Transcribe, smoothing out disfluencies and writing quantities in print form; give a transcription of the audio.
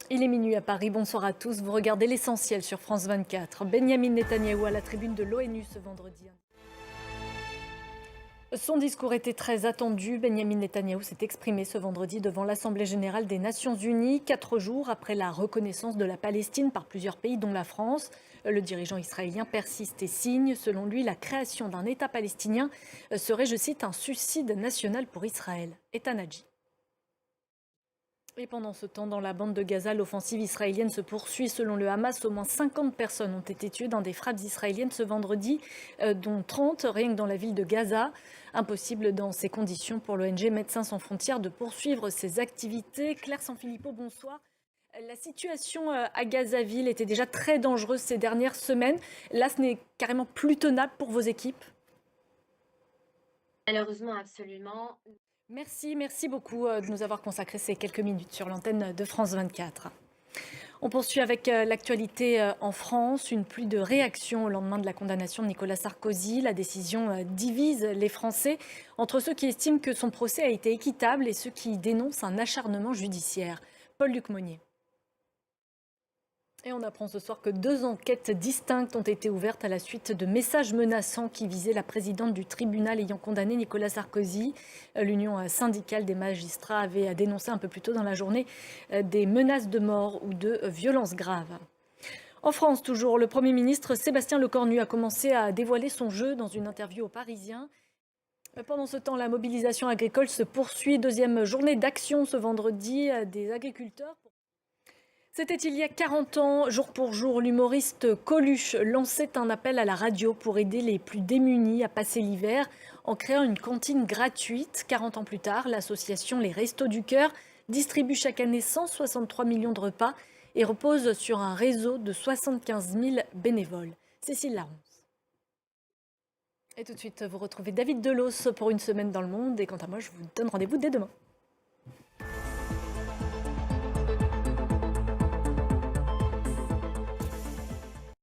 Il est minuit à Paris, bonsoir à tous. Vous regardez l'essentiel sur France 24. Benyamin Netanyahou à la tribune de l'ONU ce vendredi. Son discours était très attendu. Benyamin Netanyahou s'est exprimé ce vendredi devant l'Assemblée générale des Nations unies, 4 jours après la reconnaissance de la Palestine par plusieurs pays, dont la France. Le dirigeant israélien persiste et signe. Selon lui, la création d'un État palestinien serait, je cite, un suicide national pour Israël. Ethan Hadji. Et pendant ce temps, dans la bande de Gaza, l'offensive israélienne se poursuit. Selon le Hamas, au moins 50 personnes ont été tuées dans des frappes israéliennes ce vendredi, dont 30 rien que dans la ville de Gaza. Impossible dans ces conditions pour l'ONG Médecins sans frontières de poursuivre ses activités. Claire Sanfilippo, bonsoir. La situation à Gazaville était déjà très dangereuse ces dernières semaines. Là, ce n'est carrément plus tenable pour vos équipes. Malheureusement, absolument. Merci beaucoup de nous avoir consacré ces quelques minutes sur l'antenne de France 24. On poursuit avec l'actualité en France. Une pluie de réactions au lendemain de la condamnation de Nicolas Sarkozy. La décision divise les Français entre ceux qui estiment que son procès a été équitable et ceux qui dénoncent un acharnement judiciaire. Paul-Luc Monnier. Et on apprend ce soir que 2 enquêtes distinctes ont été ouvertes à la suite de messages menaçants qui visaient la présidente du tribunal ayant condamné Nicolas Sarkozy. L'Union syndicale des magistrats avait dénoncé un peu plus tôt dans la journée des menaces de mort ou de violences graves. En France, toujours, le Premier ministre Sébastien Lecornu a commencé à dévoiler son jeu dans une interview aux Parisiens. Pendant ce temps, la mobilisation agricole se poursuit. Deuxième journée d'action ce vendredi des agriculteurs. C'était il y a 40 ans, jour pour jour, l'humoriste Coluche lançait un appel à la radio pour aider les plus démunis à passer l'hiver en créant une cantine gratuite. 40 ans plus tard, l'association Les Restos du Cœur distribue chaque année 163 millions de repas et repose sur un réseau de 75 000 bénévoles. Cécile Larence. Et tout de suite, vous retrouvez David Delos pour Une semaine dans le monde. Et quant à moi, je vous donne rendez-vous dès demain.